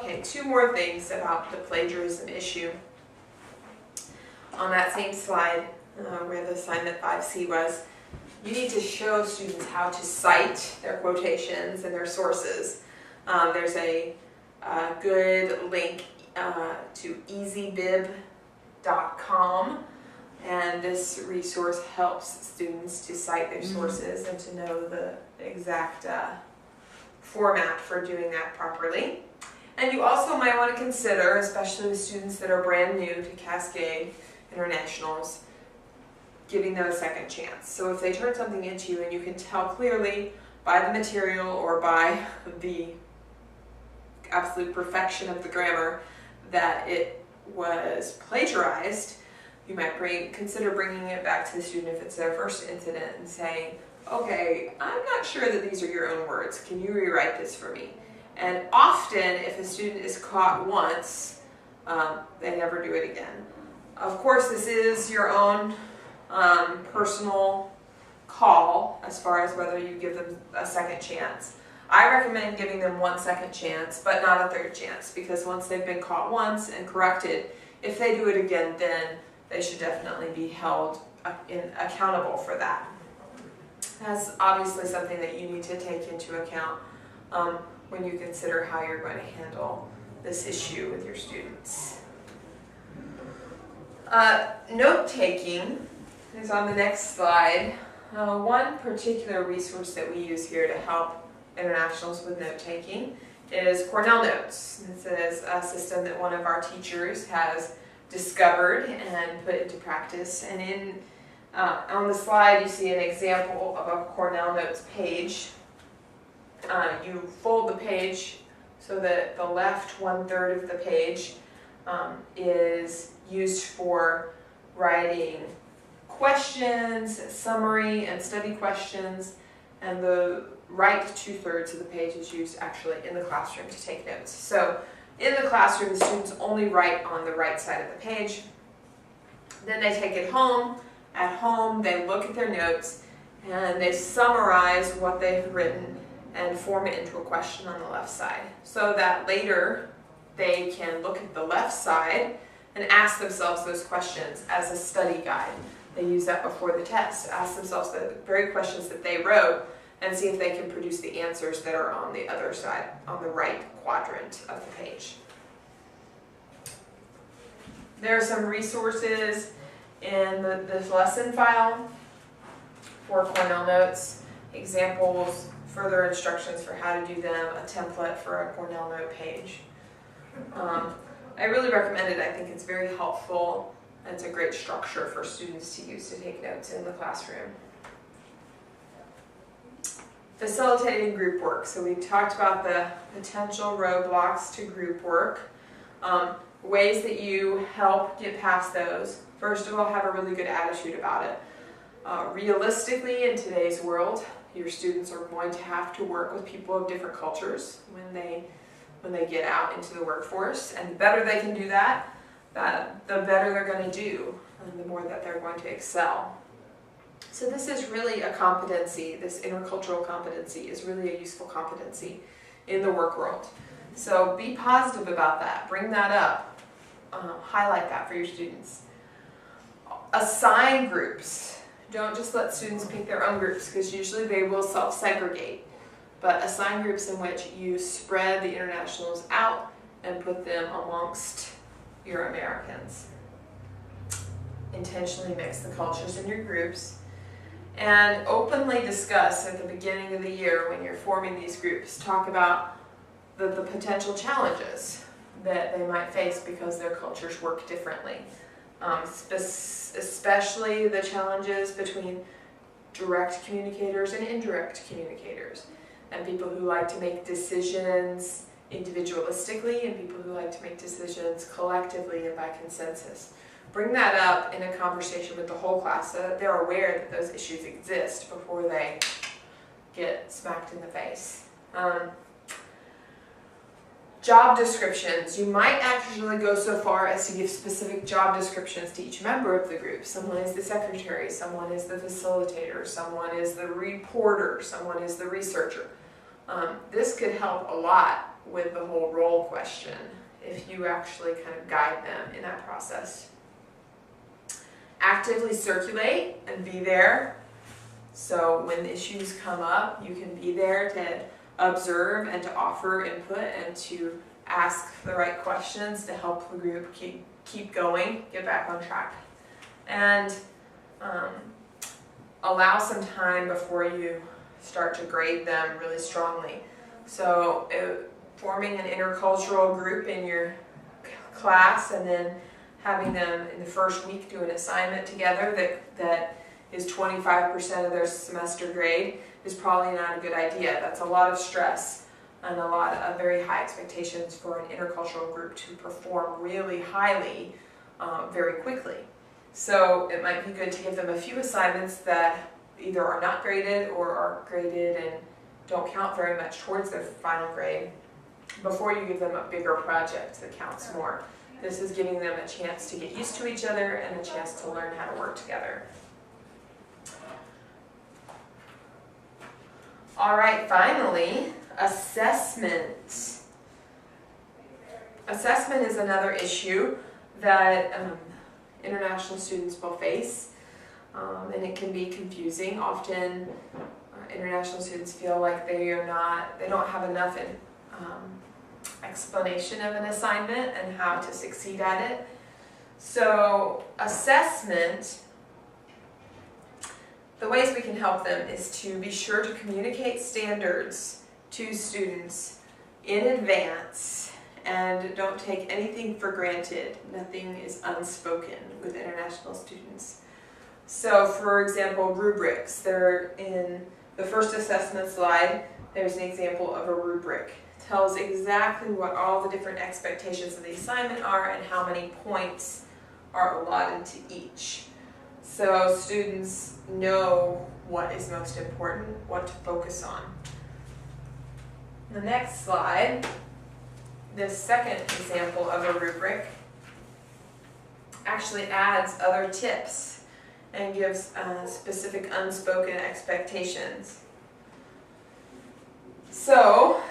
Okay, two more things about the plagiarism issue. On that same slide, where the assignment 5C was, you need to show students how to cite their quotations and their sources. There's a good link to easybib.com, and this resource helps students to cite their sources and to know the exact format for doing that properly. And you also might want to consider, especially with students that are brand new to Cascade Internationals, giving them a second chance. So if they turn something into you and you can tell clearly by the material or by the absolute perfection of the grammar that it was plagiarized, you might consider bringing it back to the student if it's their first incident and saying, okay, I'm not sure that these are your own words. Can you rewrite this for me? And often, if a student is caught once, they never do it again. Of course, this is your own personal call as far as whether you give them a second chance. I recommend giving them 1 second chance, but not a third chance, because once they've been caught once and corrected, if they do it again, then they should definitely be held accountable for that. That's obviously something that you need to take into account when you consider how you're going to handle this issue with your students. Note-taking is on the next slide. One particular resource that we use here to help internationals with note-taking is Cornell Notes. This is a system that one of our teachers has discovered and put into practice. And on the slide you see an example of a Cornell Notes page. You fold the page so that the left 1/3 of the page is used for writing questions, summary, and study questions, and the right 2/3 of the page is used actually in the classroom to take notes. So in the classroom, the students only write on the right side of the page. Then they take it home. At home, they look at their notes and they summarize what they've written and form it into a question on the left side, so that later they can look at the left side and ask themselves those questions as a study guide. They use that before the test, ask themselves the very questions that they wrote and see if they can produce the answers that are on the other side, on the right quadrant of the page. There are some resources in this lesson file for Cornell Notes, examples, further instructions for how to do them, a template for a Cornell Note page. I really recommend it. I think it's very helpful, and it's a great structure for students to use to take notes in the classroom. Facilitating group work. So we talked about the potential roadblocks to group work. Ways that you help get past those. First of all, have a really good attitude about it. Realistically, in today's world, your students are going to have to work with people of different cultures when they get out into the workforce, and the better they can do that, the better they're going to do, and the more that they're going to excel. So this is really a competency. This intercultural competency is really a useful competency in the work world. So be positive about that. Bring that up. Highlight that for your students. Assign groups. Don't just let students pick their own groups, because usually they will self-segregate. But assign groups in which you spread the internationals out and put them amongst your Americans. Intentionally mix the cultures in your groups. And openly discuss at the beginning of the year when you're forming these groups. Talk about the potential challenges that they might face because their cultures work differently. Especially the challenges between direct communicators and indirect communicators, and people who like to make decisions individualistically and people who like to make decisions collectively and by consensus. Bring that up in a conversation with the whole class so that they're aware that those issues exist before they get smacked in the face. Job descriptions. You might actually go so far as to give specific job descriptions to each member of the group. Someone is the secretary, someone is the facilitator, someone is the reporter, someone is the researcher. This could help a lot with the whole role question if you actually kind of guide them in that process. Actively circulate and be there. So when issues come up, you can be there to observe and to offer input and to ask the right questions to help the group keep going, get back on track. And allow some time before you start to grade them really strongly. So forming an intercultural group in your class and then having them in the first week do an assignment together that is 25% of their semester grade is probably not a good idea. That's a lot of stress and a lot of very high expectations for an intercultural group to perform really highly very quickly. So it might be good to give them a few assignments that either are not graded or are graded and don't count very much towards their final grade before you give them a bigger project that counts more. This is giving them a chance to get used to each other and a chance to learn how to work together. All right, finally, assessment. Assessment is another issue that international students will face, and it can be confusing. Often, international students feel like they don't have enough explanation of an assignment and how to succeed at it. So, assessment, the ways we can help them is to be sure to communicate standards to students in advance and don't take anything for granted. Nothing is unspoken with international students. So for example, rubrics. They're in the first assessment slide. There's an example of a rubric. It tells exactly what all the different expectations of the assignment are and how many points are allotted to each. So students know what is most important, what to focus on. The next slide, this second example of a rubric actually adds other tips and gives specific unspoken expectations. So,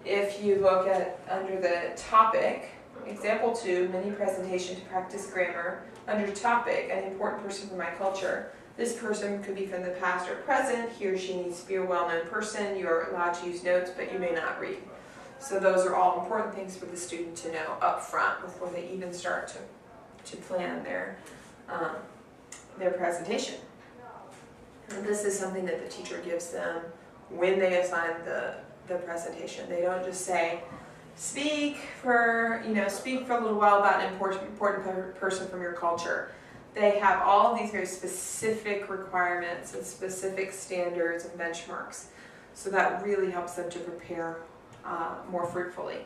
if you look at under the topic, example 2, mini presentation to practice grammar, under topic, an important person from my culture. This person could be from the past or present. He or she needs to be a well-known person. You're allowed to use notes, but you may not read. So those are all important things for the student to know up front before they even start to plan their presentation. And this is something that the teacher gives them when they assign the presentation. They don't just say, speak for a little while about an important person from your culture. They have all of these very specific requirements and specific standards and benchmarks. So that really helps them to prepare more fruitfully.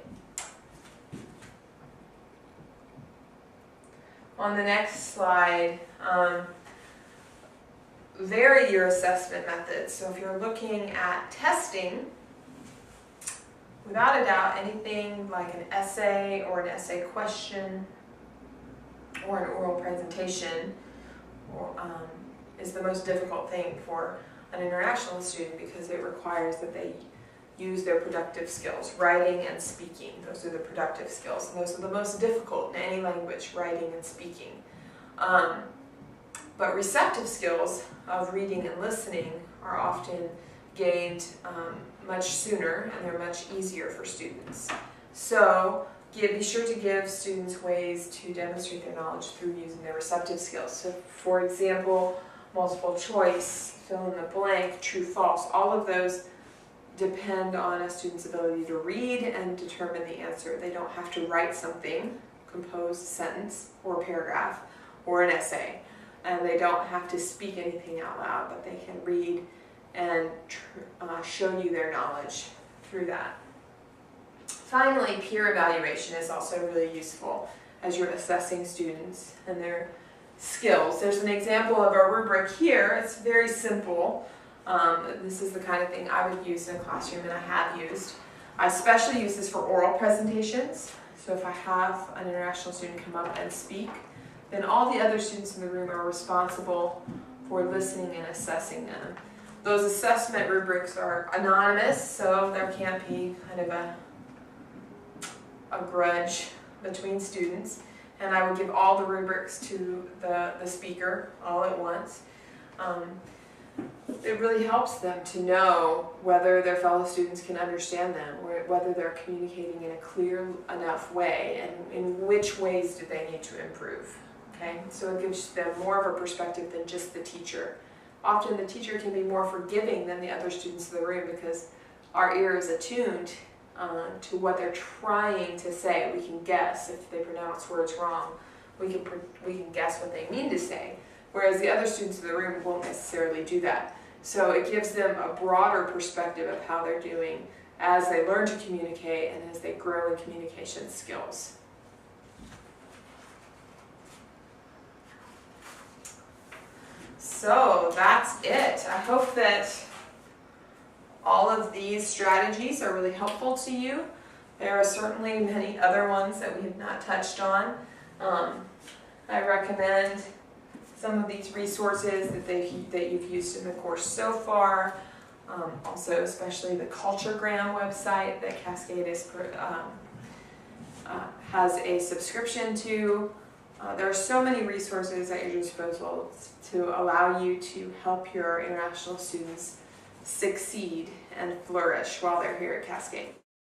On the next slide, vary your assessment methods. So if you're looking at testing, without a doubt, anything like an essay or an essay question or an oral presentation is the most difficult thing for an international student because it requires that they use their productive skills, writing and speaking. Those are the productive skills, and those are the most difficult in any language, writing and speaking. But receptive skills of reading and listening are often gained much sooner, and they're much easier for students. So be sure to give students ways to demonstrate their knowledge through using their receptive skills. So for example, multiple choice, fill in the blank, true, false, all of those depend on a student's ability to read and determine the answer. They don't have to write something, compose a sentence or a paragraph or an essay, and they don't have to speak anything out loud, but they can read and show you their knowledge through that. Finally, peer evaluation is also really useful as you're assessing students and their skills. There's an example of a rubric here. It's very simple. This is the kind of thing I would use in a classroom, and I have used. I especially use this for oral presentations. So if I have an international student come up and speak, then all the other students in the room are responsible for listening and assessing them. Those assessment rubrics are anonymous, so there can't be kind of a grudge between students. And I would give all the rubrics to the speaker all at once. It really helps them to know whether their fellow students can understand them, or whether they're communicating in a clear enough way, and in which ways do they need to improve. Okay, so it gives them more of a perspective than just the teacher. Often the teacher can be more forgiving than the other students in the room because our ear is attuned to what they're trying to say. We can guess if they pronounce words wrong. We can guess what they mean to say, whereas the other students in the room won't necessarily do that. So it gives them a broader perspective of how they're doing as they learn to communicate and as they grow in communication skills. So that's it. I hope that all of these strategies are really helpful to you. There are certainly many other ones that we have not touched on. I recommend some of these resources that you've used in the course so far. Also, especially the Culturegram website that Cascade has a subscription to. There are so many resources at your disposal to allow you to help your international students succeed and flourish while they're here at Cascade.